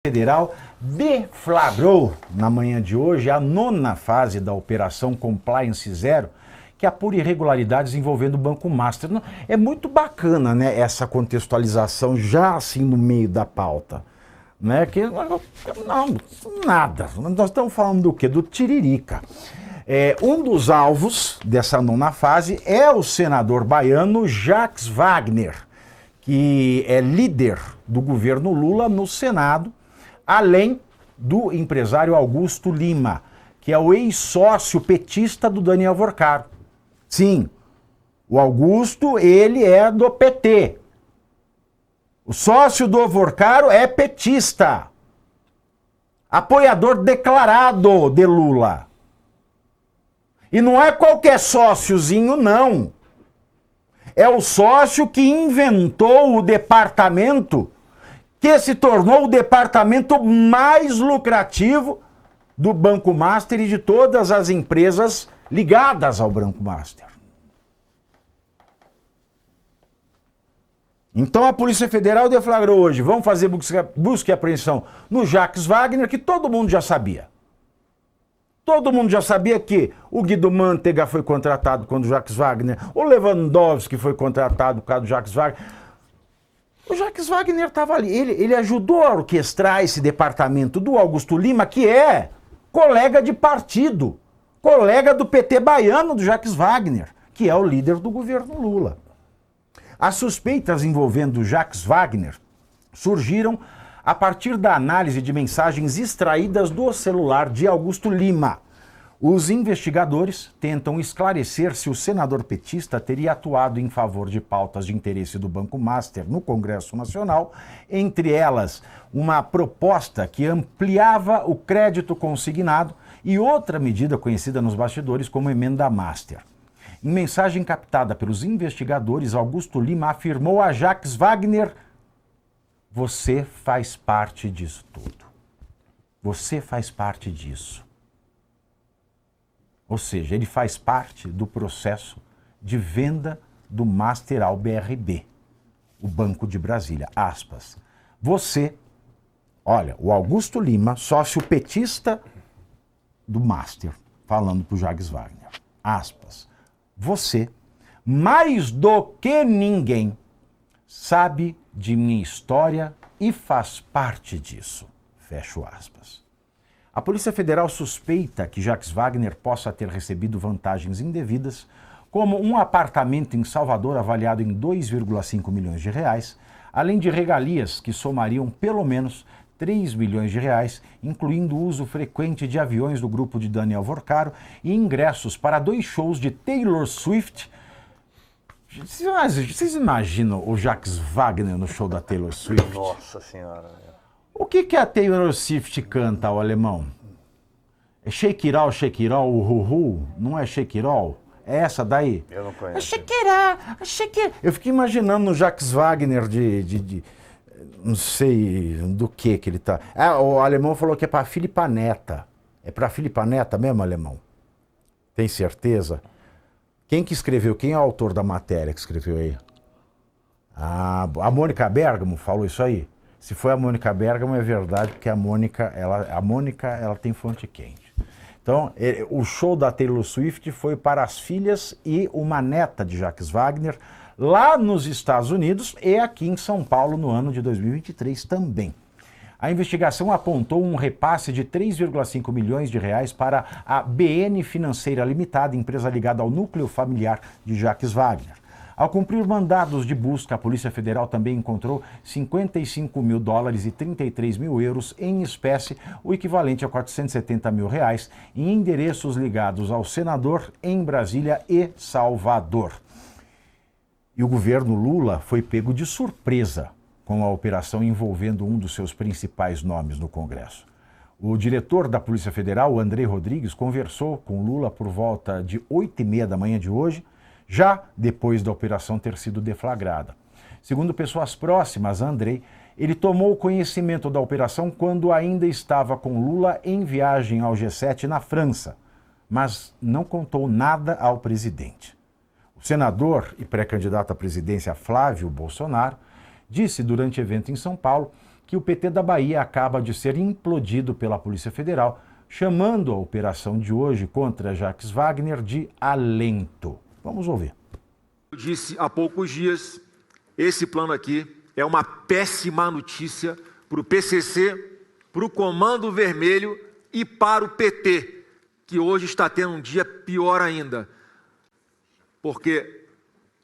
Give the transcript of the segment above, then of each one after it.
Federal deflagrou na manhã de hoje a 9ª fase da Operação Compliance Zero, que apura irregularidades envolvendo o Banco Master. É muito bacana, né, essa contextualização já assim no meio da pauta. Né, que não, nada. Nós estamos falando do quê? Do Tiririca. Um dos alvos dessa 9ª fase é o senador baiano Jacques Wagner, que é líder do governo Lula no Senado, além do empresário Augusto Lima, que é o ex-sócio petista do Daniel Worcaro. Sim, o Augusto, ele é do PT. O sócio do Worcaro é petista. Apoiador declarado de Lula. E não é qualquer sóciozinho, não. É o sócio que inventou o departamento que se tornou o departamento mais lucrativo do Banco Master e de todas as empresas ligadas ao Banco Master. Então a Polícia Federal deflagrou hoje, vamos fazer busca e apreensão no Jacques Wagner, que todo mundo já sabia. Todo mundo já sabia que o Guido Mantega foi contratado quando o Jacques Wagner, o Lewandowski foi contratado por causa do Jacques Wagner. O Jacques Wagner estava ali, ele ajudou a orquestrar esse departamento do Augusto Lima, que é colega de partido, colega do PT baiano do Jacques Wagner, que é o líder do governo Lula. As suspeitas envolvendo Jacques Wagner surgiram a partir da análise de mensagens extraídas do celular de Augusto Lima. Os investigadores tentam esclarecer se o senador petista teria atuado em favor de pautas de interesse do Banco Master no Congresso Nacional, entre elas uma proposta que ampliava o crédito consignado e outra medida conhecida nos bastidores como emenda Master. Em mensagem captada pelos investigadores, Augusto Lima afirmou a Jacques Wagner: "Você faz parte disso tudo. Você faz parte disso." Ou seja, ele faz parte do processo de venda do Master ao BRB, o Banco de Brasília, aspas. Você, olha, o Augusto Lima, sócio petista do Master, falando para o Jacques Wagner, aspas. Você, mais do que ninguém, sabe de minha história e faz parte disso, fecho aspas. A Polícia Federal suspeita que Jacques Wagner possa ter recebido vantagens indevidas, como um apartamento em Salvador avaliado em 2,5 milhões de reais, além de regalias que somariam pelo menos 3 milhões de reais, incluindo o uso frequente de aviões do grupo de Daniel Worcaro e ingressos para 2 shows de Taylor Swift. Vocês imaginam o Jacques Wagner no show da Taylor Swift? Nossa Senhora. O que a Taylor Swift canta, o alemão? É Shake It All, Uhuhu? Não é Shake It All? É essa daí? Eu não conheço. É Shake It All. Eu fiquei imaginando no Jacques Wagner de não sei do que ele tá. O alemão falou que é pra Filipa Neta. É pra Filipa Neta mesmo, alemão? Tem certeza? Quem que escreveu? Quem é o autor da matéria que escreveu aí? A Mônica Bergamo falou isso aí? Se foi a Mônica Bergamo, é verdade, porque a Mônica ela tem fonte quente. Então, o show da Taylor Swift foi para as filhas e uma neta de Jacques Wagner, lá nos Estados Unidos e aqui em São Paulo no ano de 2023 também. A investigação apontou um repasse de 3,5 milhões de reais para a BN Financeira Limitada, empresa ligada ao núcleo familiar de Jacques Wagner. Ao cumprir mandados de busca, a Polícia Federal também encontrou 55 mil dólares e 33 mil euros em espécie, o equivalente a 470 mil reais, em endereços ligados ao senador em Brasília e Salvador. E o governo Lula foi pego de surpresa com a operação envolvendo um dos seus principais nomes no Congresso. O diretor da Polícia Federal, Andrei Rodrigues, conversou com Lula por volta de 8h30 da manhã de hoje, já depois da operação ter sido deflagrada. Segundo pessoas próximas a Andrei, ele tomou conhecimento da operação quando ainda estava com Lula em viagem ao G7 na França, mas não contou nada ao presidente. O senador e pré-candidato à presidência Flávio Bolsonaro disse durante evento em São Paulo que o PT da Bahia acaba de ser implodido pela Polícia Federal, chamando a operação de hoje contra Jacques Wagner de alento. Vamos ouvir. Eu disse há poucos dias, esse plano aqui é uma péssima notícia para o PCC, para o Comando Vermelho e para o PT, que hoje está tendo um dia pior ainda, porque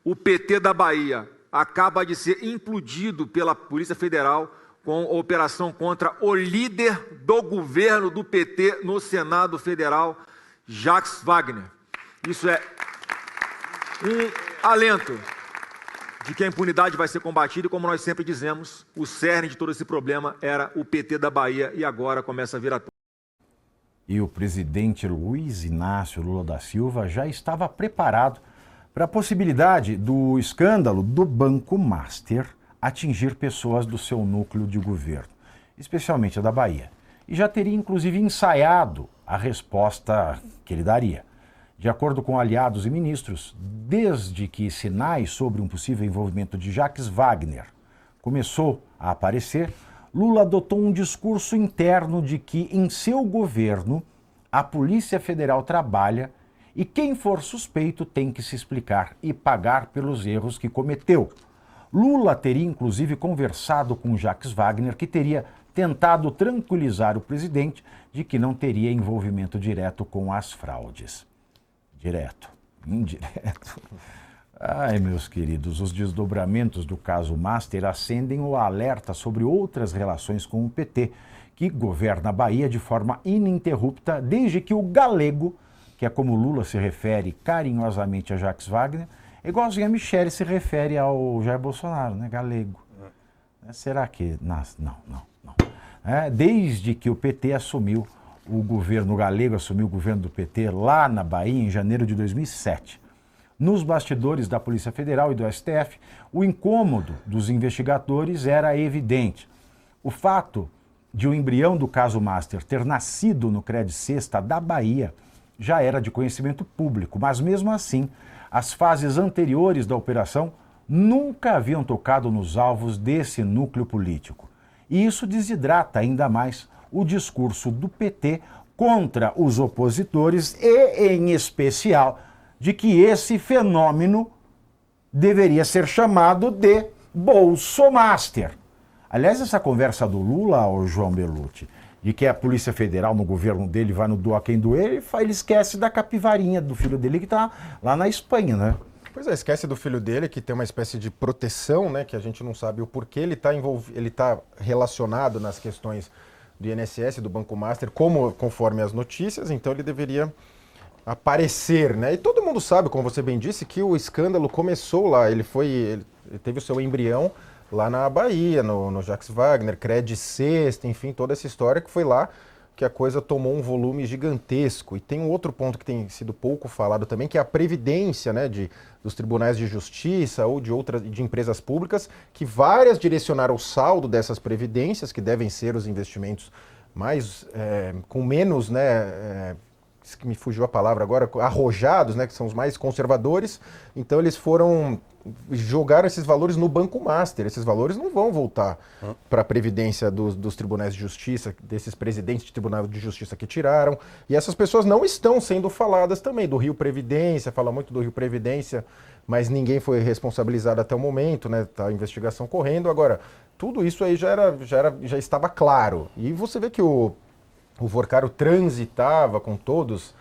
o PT da Bahia acaba de ser implodido pela Polícia Federal com a operação contra o líder do governo do PT no Senado Federal, Jacques Wagner. Isso é um alento de que a impunidade vai ser combatida e, como nós sempre dizemos, o cerne de todo esse problema era o PT da Bahia e agora começa a vir à tona. E o presidente Luiz Inácio Lula da Silva já estava preparado para a possibilidade do escândalo do Banco Master atingir pessoas do seu núcleo de governo, especialmente a da Bahia. E já teria inclusive ensaiado a resposta que ele daria. De acordo com aliados e ministros, desde que sinais sobre um possível envolvimento de Jacques Wagner começou a aparecer, Lula adotou um discurso interno de que em seu governo a Polícia Federal trabalha e quem for suspeito tem que se explicar e pagar pelos erros que cometeu. Lula teria inclusive conversado com Jacques Wagner, que teria tentado tranquilizar o presidente de que não teria envolvimento direto com as fraudes. Direto, indireto. Ai, meus queridos, os desdobramentos do caso Master acendem o alerta sobre outras relações com o PT, que governa a Bahia de forma ininterrupta desde que o galego, que é como Lula se refere carinhosamente a Jacques Wagner, é igualzinho a Michele se refere ao Jair Bolsonaro, né? Galego. Será que... Não. Desde que o PT assumiu o governo galego, assumiu o governo do PT lá na Bahia em janeiro de 2007. Nos bastidores da Polícia Federal e do STF, o incômodo dos investigadores era evidente. O fato de o embrião do caso Master ter nascido no Cred Sexta da Bahia já era de conhecimento público, mas mesmo assim, as fases anteriores da operação nunca haviam tocado nos alvos desse núcleo político. E isso desidrata ainda mais o discurso do PT contra os opositores e, em especial, de que esse fenômeno deveria ser chamado de Bolsomaster. Aliás, essa conversa do Lula ao João Belucci, de que a Polícia Federal no governo dele vai no doa quem doer, ele esquece da capivarinha do filho dele que está lá na Espanha, né? Pois é, esquece do filho dele, que tem uma espécie de proteção, né, que a gente não sabe o porquê, ele está relacionado nas questões do INSS, do Banco Master, conforme as notícias, então ele deveria aparecer, né? E todo mundo sabe, como você bem disse, que o escândalo começou lá, ele teve o seu embrião lá na Bahia, no Jacques Wagner, Cred Sexta, enfim, toda essa história que foi lá que a coisa tomou um volume gigantesco. E tem um outro ponto que tem sido pouco falado também, que é a previdência, né, dos tribunais de justiça ou de empresas públicas, que várias direcionaram o saldo dessas previdências, que devem ser os investimentos mais, com menos, né, me fugiu a palavra agora, arrojados, né, que são os mais conservadores. Então eles jogaram esses valores no Banco Master. Esses valores não vão voltar para a previdência dos tribunais de justiça, desses presidentes de tribunal de justiça que tiraram. E essas pessoas não estão sendo faladas também. Do Rio Previdência, fala muito do Rio Previdência, mas ninguém foi responsabilizado até o momento, né? Tá a investigação correndo. Agora, tudo isso aí já estava claro. E você vê que o Vorcaro transitava com todas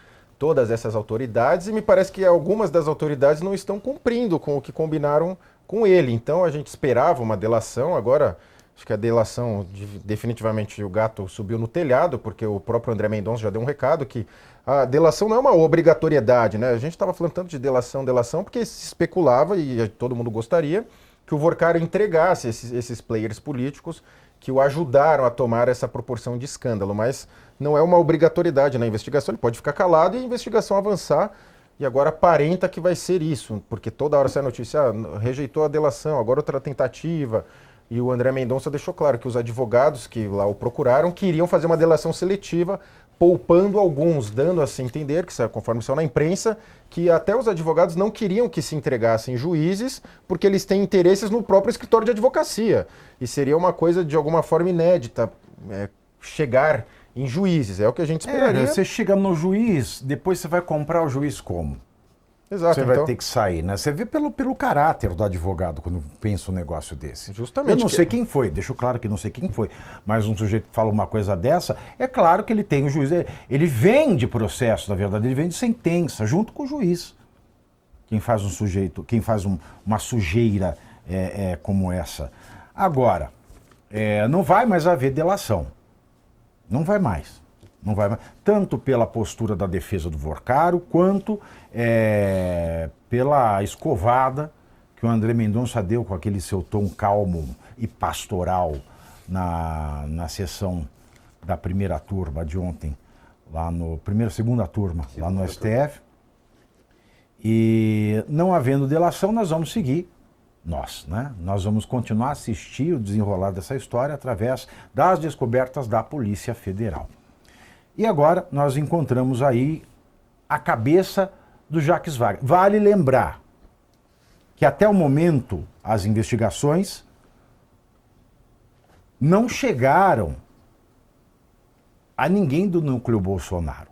essas autoridades, e me parece que algumas das autoridades não estão cumprindo com o que combinaram com ele. Então a gente esperava uma delação, agora acho que a delação, definitivamente o gato subiu no telhado, porque o próprio André Mendonça já deu um recado que a delação não é uma obrigatoriedade, né? A gente estava falando tanto de delação, porque se especulava, e todo mundo gostaria, que o Vorcaro entregasse esses players políticos que o ajudaram a tomar essa proporção de escândalo, mas não é uma obrigatoriedade na investigação, ele pode ficar calado e a investigação avançar, e agora aparenta que vai ser isso, porque toda hora sai a notícia, rejeitou a delação, agora outra tentativa, e o André Mendonça deixou claro que os advogados que lá o procuraram queriam fazer uma delação seletiva, poupando alguns, dando a se entender, que conforme saiu na imprensa, que até os advogados não queriam que se entregassem juízes, porque eles têm interesses no próprio escritório de advocacia. E seria uma coisa, de alguma forma, inédita, chegar em juízes. É o que a gente esperaria. Você chega no juiz, depois você vai comprar o juiz como? Exato, Você então, vai ter que sair, né? Você vê pelo caráter do advogado quando pensa um negócio desse. Justamente. Eu não sei quem foi, deixo claro que não sei quem foi, mas um sujeito que fala uma coisa dessa, é claro que ele tem o juiz. Ele vem de processo, na verdade, ele vem de sentença, junto com o juiz. Quem faz uma sujeira como essa. Agora, não vai mais haver delação. Não vai mais. Não vai mais. Tanto pela postura da defesa do Vorcaro, quanto pela escovada que o André Mendonça deu com aquele seu tom calmo e pastoral na sessão da primeira turma de ontem, lá no segunda turma, lá no STF. E não havendo delação, nós vamos seguir. Nós vamos continuar a assistir o desenrolar dessa história através das descobertas da Polícia Federal. E agora nós encontramos aí a cabeça do Jacques Wagner. Vale lembrar que até o momento as investigações não chegaram a ninguém do núcleo Bolsonaro.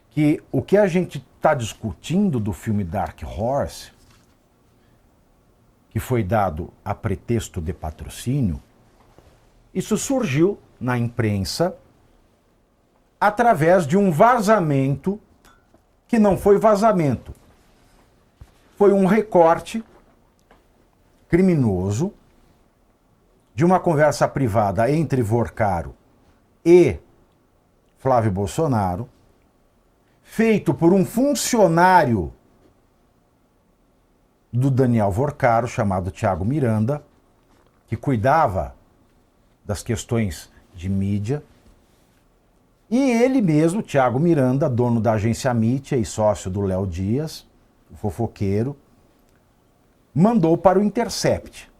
Que o que a gente está discutindo do filme Dark Horse, que foi dado a pretexto de patrocínio, isso surgiu na imprensa através de um vazamento que não foi vazamento. Foi um recorte criminoso de uma conversa privada entre Vorcaro e Flávio Bolsonaro, feito por um funcionário do Daniel Vorcaro, chamado Thiago Miranda, que cuidava das questões de mídia. E ele mesmo, Thiago Miranda, dono da agência Mítia e sócio do Léo Dias, o fofoqueiro, mandou para o Intercept.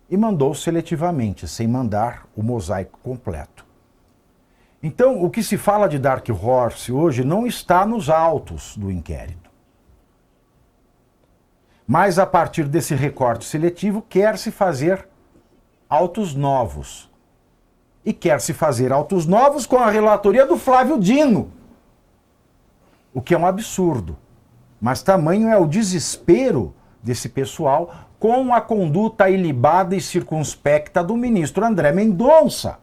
E mandou seletivamente, sem mandar o mosaico completo. Então, o que se fala de Dark Horse hoje não está nos autos do inquérito. Mas, a partir desse recorte seletivo, quer-se fazer autos novos. E quer-se fazer autos novos com a relatoria do Flávio Dino. O que é um absurdo. Mas tamanho é o desespero desse pessoal com a conduta ilibada e circunspecta do ministro André Mendonça.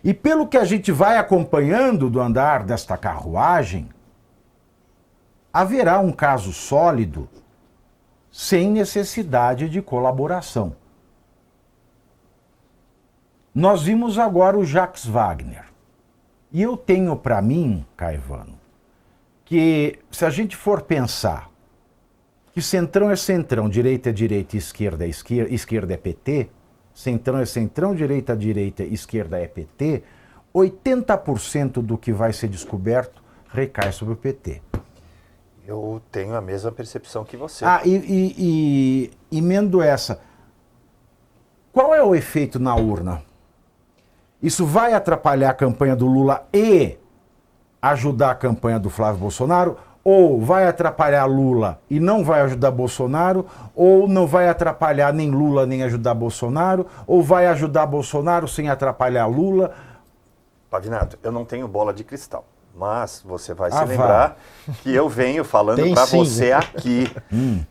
E pelo que a gente vai acompanhando do andar desta carruagem, haverá um caso sólido sem necessidade de colaboração. Nós vimos agora o Jacques Wagner. E eu tenho para mim, Caivano, que se a gente for pensar que centrão é centrão, direita é direita, esquerda é esquerda, esquerda é PT, centrão é centrão, direita é direita, esquerda é PT, 80% do que vai ser descoberto recai sobre o PT. Eu tenho a mesma percepção que você. Emendo essa. Qual é o efeito na urna? Isso vai atrapalhar a campanha do Lula e ajudar a campanha do Flávio Bolsonaro? Ou vai atrapalhar Lula e não vai ajudar Bolsonaro? Ou não vai atrapalhar nem Lula nem ajudar Bolsonaro? Ou vai ajudar Bolsonaro sem atrapalhar Lula? Pavinato, eu não tenho bola de cristal. Mas você vai se lembrar que eu venho falando para você aqui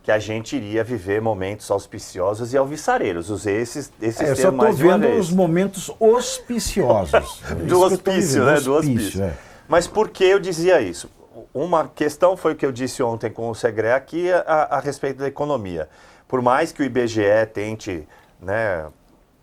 que a gente iria viver momentos auspiciosos e alvissareiros. Usei esses termos mais de uma vez. Eu só estou vendo os momentos auspiciosos. Do hospício, né? Do hospício. Mas por que eu dizia isso? Uma questão foi o que eu disse ontem com o Segré aqui a respeito da economia. Por mais que o IBGE tente, né,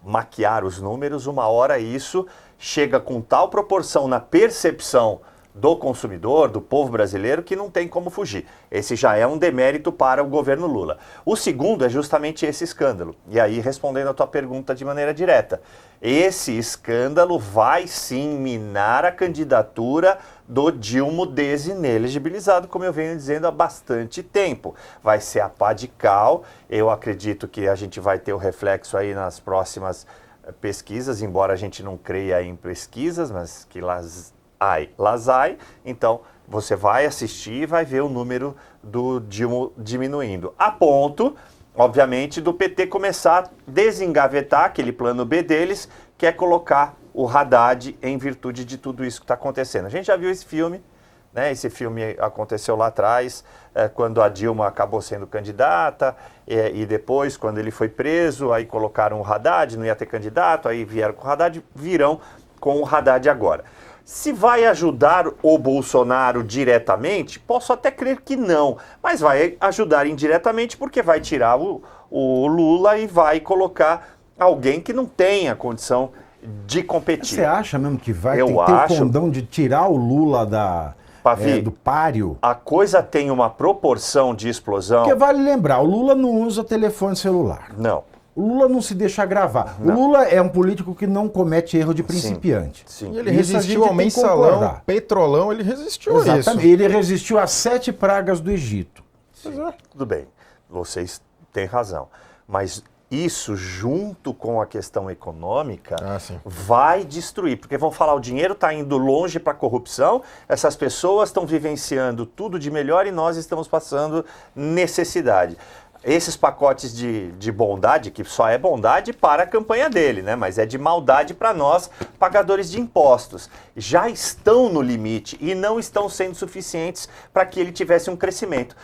maquiar os números, uma hora isso chega com tal proporção na percepção do consumidor, do povo brasileiro, que não tem como fugir. Esse já é um demérito para o governo Lula. O segundo é justamente esse escândalo. E aí, respondendo a tua pergunta de maneira direta, esse escândalo vai sim minar a candidatura do Dilma desinelegibilizado, como eu venho dizendo há bastante tempo. Vai ser a pá de cal, eu acredito que a gente vai ter o reflexo aí nas próximas pesquisas, embora a gente não creia em pesquisas, mas que las ai. Então, você vai assistir e vai ver o número do Dilma diminuindo. A ponto, obviamente, do PT começar a desengavetar aquele plano B deles, que é colocar o Haddad em virtude de tudo isso que está acontecendo. A gente já viu esse filme, né? Esse filme aconteceu lá atrás, quando a Dilma acabou sendo candidata, e depois, quando ele foi preso, aí colocaram o Haddad, não ia ter candidato, aí vieram com o Haddad, virão com o Haddad agora. Se vai ajudar o Bolsonaro diretamente, posso até crer que não, mas vai ajudar indiretamente porque vai tirar o Lula e vai colocar alguém que não tenha condição de competir. Você acha mesmo que vai Eu ter o condão de tirar o Lula do páreo? A coisa tem uma proporção de explosão. Porque vale lembrar, o Lula não usa telefone celular. Não. O Lula não se deixa gravar. Não. O Lula é um político que não comete erro de principiante. Sim. E ele resistiu ao mensalão, petrolão, ele resistiu a isso. Ele resistiu às 7 pragas do Egito. Tudo bem, vocês têm razão. Mas isso, junto com a questão econômica, vai destruir. Porque vão falar, o dinheiro está indo longe para a corrupção, essas pessoas estão vivenciando tudo de melhor e nós estamos passando necessidade. Esses pacotes de bondade, que só é bondade para a campanha dele, né? Mas é de maldade para nós, pagadores de impostos. Já estão no limite e não estão sendo suficientes para que ele tivesse um crescimento.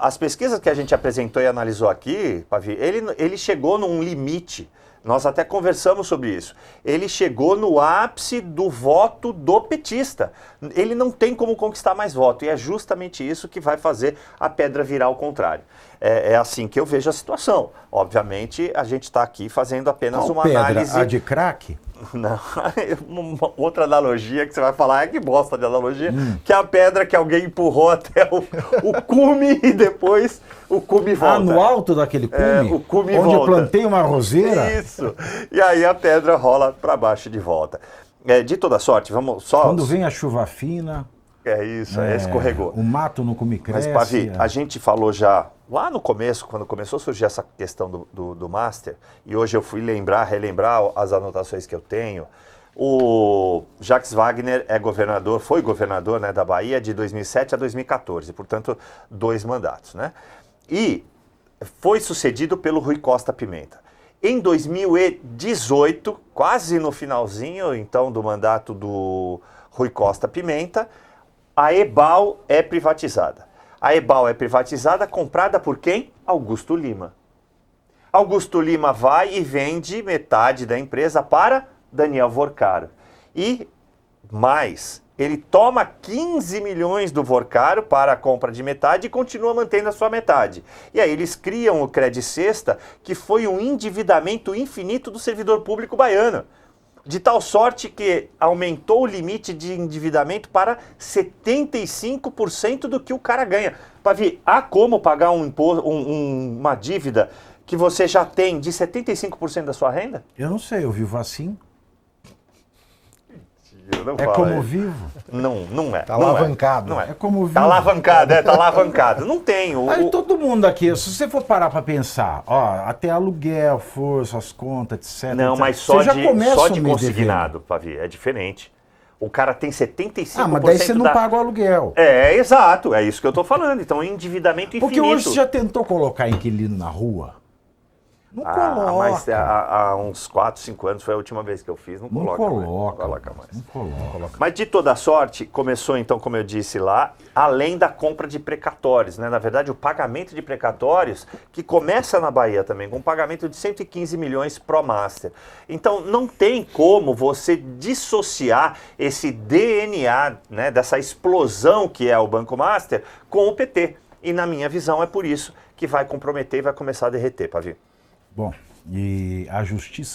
As pesquisas que a gente apresentou e analisou aqui, Pavi, ele chegou num limite. Nós até conversamos sobre isso. Ele chegou no ápice do voto do petista. Ele não tem como conquistar mais voto. E é justamente isso que vai fazer a pedra virar ao contrário. É assim que eu vejo a situação. Obviamente, a gente está aqui fazendo apenas uma análise... A de crack? Não, uma outra analogia que você vai falar, que bosta de analogia, que é a pedra que alguém empurrou até o cume e depois o cume volta. No alto daquele cume? O cume onde volta. Eu plantei uma roseira? Isso, e aí a pedra rola para baixo de volta. De toda sorte, vamos só... Quando vem a chuva fina... escorregou. O mato no cume cresce. Mas, Pavi, a gente falou já lá no começo, quando começou a surgir essa questão do Master, e hoje eu fui relembrar as anotações que eu tenho. O Jacques Wagner foi governador, né, da Bahia de 2007 a 2014, portanto, 2 mandatos, né? E foi sucedido pelo Rui Costa Pimenta. Em 2018, quase no finalzinho, então, do mandato do Rui Costa Pimenta, a EBAL é privatizada. A EBAL é privatizada, comprada por quem? Augusto Lima. Augusto Lima vai e vende metade da empresa para Daniel Vorcaro. E mais, ele toma 15 milhões do Vorcaro para a compra de metade e continua mantendo a sua metade. E aí eles criam o Credicesta, que foi um endividamento infinito do servidor público baiano. De tal sorte que aumentou o limite de endividamento para 75% do que o cara ganha. Pavi, há como pagar uma dívida que você já tem de 75% da sua renda? Eu não sei, eu vivo assim. É como vivo? Não é. Tá alavancado. Não é. É como vivo. Tá alavancado. Não tem. Aí todo mundo aqui, se você for parar para pensar, até aluguel, força, as contas, etc. Não, etc. mas só de mês consignado, Pavi, é diferente. O cara tem 75% mas daí você não paga o aluguel. Exato, é isso que eu tô falando. Então é endividamento infinito. Porque hoje você já tentou colocar inquilino na rua? Não coloca. Mas há uns 4, 5 anos foi a última vez que eu fiz. Não coloca mais. Não coloca. Mas de toda sorte, começou então, como eu disse lá, além da compra de precatórios, né? Na verdade, o pagamento de precatórios, que começa na Bahia também, com um pagamento de 115 milhões pro Master. Então, não tem como você dissociar esse DNA, né, dessa explosão que é o Banco Master, com o PT. E na minha visão, é por isso que vai comprometer e vai começar a derreter, Pavi. Bom, e a justiça